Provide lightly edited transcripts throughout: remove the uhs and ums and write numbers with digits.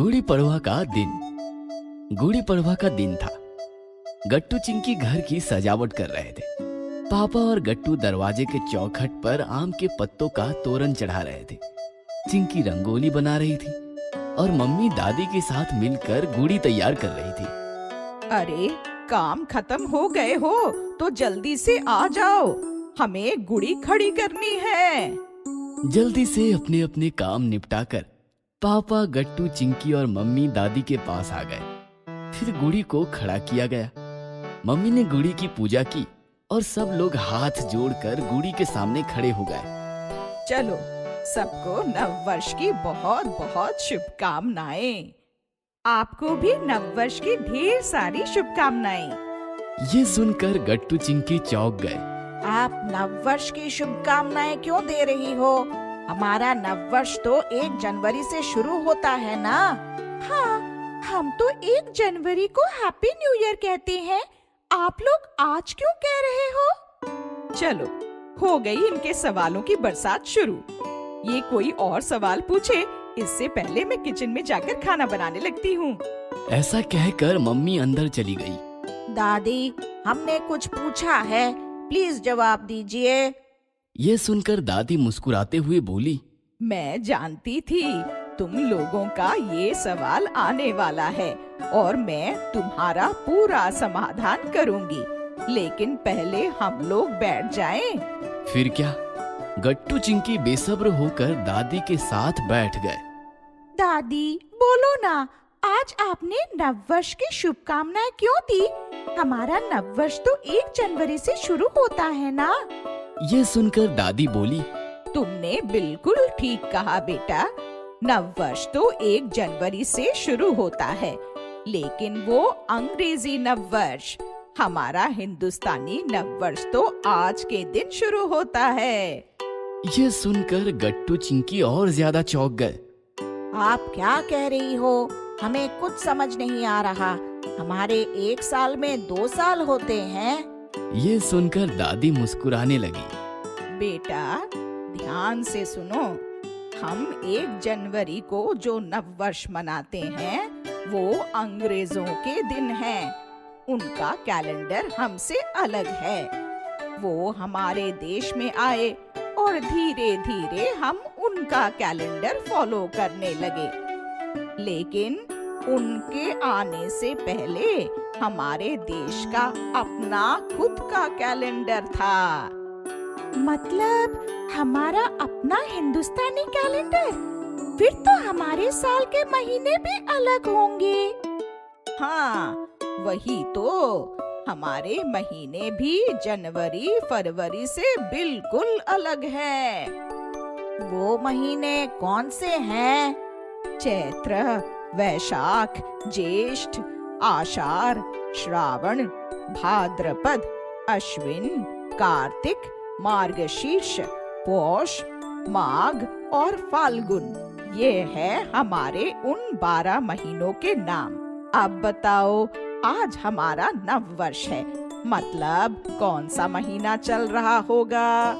गुड़ी पड़वा का दिन। गुड़ी पड़वा का दिन था। गट्टू चिंकी घर की सजावट कर रहे थे। पापा और गट्टू दरवाजे के चौखट पर आम के पत्तों का तोरण चढ़ा रहे थे। चिंकी रंगोली बना रही थी और मम्मी दादी के साथ मिलकर गुड़ी तैयार कर रही थी। अरे काम खत्म हो गए हो तो जल्दी से आ जाओ, हमें गुड़ी खड़ी करनी है। जल्दी से अपने अपने काम निपटाकर पापा, गट्टू, चिंकी और मम्मी दादी के पास आ गए। फिर गुड़ी को खड़ा किया गया। मम्मी ने गुड़ी की पूजा की और सब लोग हाथ जोड़कर गुड़ी के सामने खड़े हो गए। चलो सबको नव वर्ष की बहुत बहुत शुभकामनाएं। आपको भी नव वर्ष की ढेर सारी शुभकामनाएं। ये सुनकर गट्टू चिंकी चौंक गए। आप नव वर्ष की शुभकामनाएं क्यों दे रही हो? हमारा नव वर्ष तो 1 जनवरी से शुरू होता है ना। हाँ, हम तो 1 जनवरी को हैप्पी न्यू ईयर कहते हैं। आप लोग आज क्यों कह रहे हो? चलो, हो गई इनके सवालों की बरसात शुरू। ये कोई और सवाल पूछे इससे पहले मैं किचन में जाकर खाना बनाने लगती हूँ। ऐसा कहकर मम्मी अंदर चली गई। दादी, हमने कुछ पूछा है, प्लीज जवाब दीजिए। ये सुनकर दादी मुस्कुराते हुए बोली, मैं जानती थी तुम लोगों का ये सवाल आने वाला है और मैं तुम्हारा पूरा समाधान करूंगी, लेकिन पहले हम लोग बैठ जाएं। फिर क्या, गट्टू चिंकी बेसब्र होकर दादी के साथ बैठ गए। दादी बोलो ना, आज आपने नव वर्ष की शुभकामनाएं क्यों दी? हमारा नव वर्ष तो 1 जनवरी से शुरू होता है ना। ये सुनकर दादी बोली, तुमने बिल्कुल ठीक कहा बेटा। नव वर्ष तो 1 जनवरी से शुरू होता है, लेकिन वो अंग्रेजी नव वर्ष। हमारा हिंदुस्तानी नव वर्ष तो आज के दिन शुरू होता है। ये सुनकर गट्टू चिंकी और ज्यादा चौंक गए। आप क्या कह रही हो? हमें कुछ समझ नहीं आ रहा। हमारे 1 साल में 2 साल होते हैं। ये सुनकर दादी मुस्कुराने लगी। बेटा ध्यान से सुनो, हम 1 जनवरी को जो नव वर्ष मनाते हैं वो अंग्रेजों के दिन है। उनका कैलेंडर हमसे अलग है। वो हमारे देश में आए और धीरे धीरे हम उनका कैलेंडर फॉलो करने लगे, लेकिन उनके आने से पहले हमारे देश का अपना खुद का कैलेंडर था। मतलब हमारा अपना हिंदुस्तानी कैलेंडर? फिर तो हमारे साल के महीने भी अलग होंगे। हाँ, वही तो। हमारे महीने भी जनवरी फरवरी से बिल्कुल अलग हैं। वो महीने कौन से हैं? चैत्र, वैशाख, ज्येष्ठ, आषाढ़, श्रावण, भाद्रपद, अश्विन, कार्तिक, मार्गशीर्ष, पौष, माघ और फाल्गुन। ये है हमारे उन 12 महीनों के नाम। अब बताओ, आज हमारा नव वर्ष है, मतलब कौन सा महीना चल रहा होगा?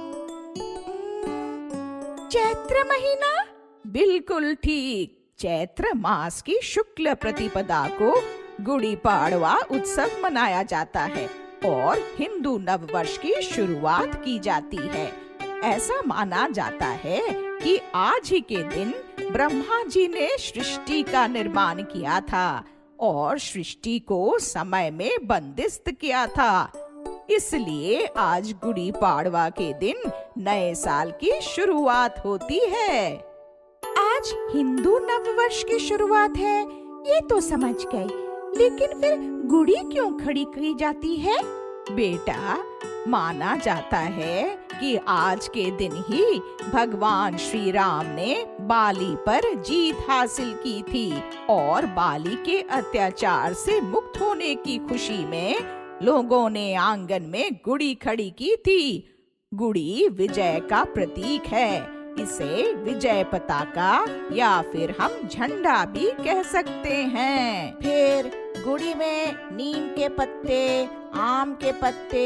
चैत्र महीना? बिल्कुल ठीक। चैत्र मास की शुक्ल प्रतिपदा को गुड़ी पाड़वा उत्सव मनाया जाता है और हिंदू नव वर्ष की शुरुआत की जाती है। ऐसा माना जाता है कि आज ही के दिन ब्रह्मा जी ने सृष्टि का निर्माण किया था और सृष्टि को समय में बंदिस्त किया था। इसलिए आज गुड़ी पाड़वा के दिन नए साल की शुरुआत होती है। आज हिंदू नव वर्ष की शुरुआत है, ये तो समझ गए, लेकिन फिर गुड़ी क्यों खड़ी की जाती है? बेटा, माना जाता है कि आज के दिन ही भगवान श्री राम ने बाली पर जीत हासिल की थी और बाली के अत्याचार से मुक्त होने की खुशी में लोगों ने आंगन में गुड़ी खड़ी की थी। गुड़ी विजय का प्रतीक है। इसे विजय पताका या फिर हम झंडा भी कह सकते हैं। फिर गुड़ी में नीम के पत्ते, आम के पत्ते,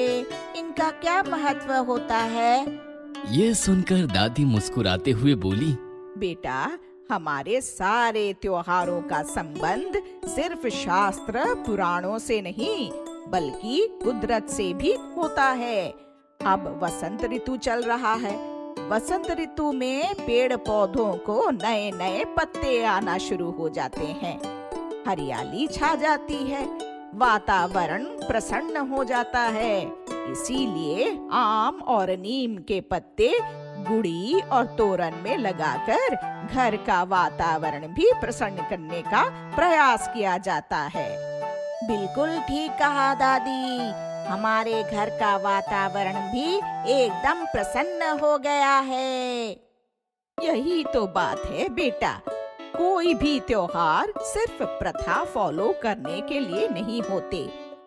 इनका क्या महत्व होता है? ये सुनकर दादी मुस्कुराते हुए बोली, बेटा, हमारे सारे त्योहारों का संबंध सिर्फ शास्त्र पुराणों से नहीं बल्कि कुदरत से भी होता है। अब वसंत ऋतु चल रहा है। वसंत ऋतु में पेड़ पौधों को नए नए पत्ते आना शुरू हो जाते हैं, हरियाली छा जाती है, वातावरण प्रसन्न हो जाता है। इसीलिए आम और नीम के पत्ते गुड़ी और तोरण में लगाकर घर का वातावरण भी प्रसन्न करने का प्रयास किया जाता है। बिल्कुल ठीक कहा दादी, हमारे घर का वातावरण भी एकदम प्रसन्न हो गया है। यही तो बात है बेटा, कोई भी त्योहार सिर्फ प्रथा फॉलो करने के लिए नहीं होते,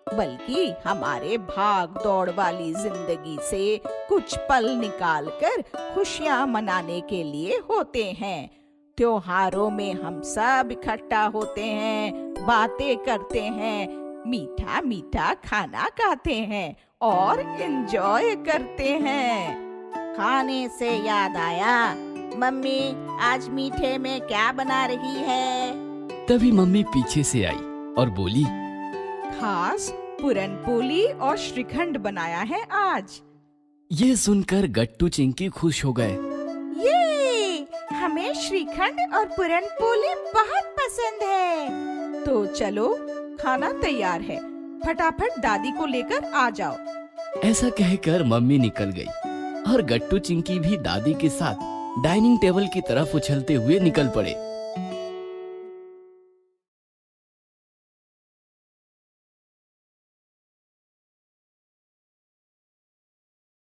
बल्कि हमारे भाग दौड़ वाली जिंदगी से कुछ पल निकालकर खुशियां मनाने के लिए होते हैं। त्योहारों में हम सब इकट्ठा होते हैं, बातें करते हैं, मीठा मीठा खाना खाते हैं और एंजॉय करते हैं। खाने से याद आया, मम्मी आज मीठे में क्या बना रही है? तभी मम्मी पीछे से आई और बोली, खास पूरनपोली और श्रीखंड बनाया है आज। ये सुनकर गट्टू चिंकी खुश हो गए। ये हमें श्रीखंड और पूरनपोली बहुत पसंद है। तो चलो, खाना तैयार है, फटाफट दादी को लेकर आ जाओ। ऐसा कहकर मम्मी निकल गई और गट्टू चिंकी भी दादी के साथ डाइनिंग टेबल की तरफ उछलते हुए निकल पड़े।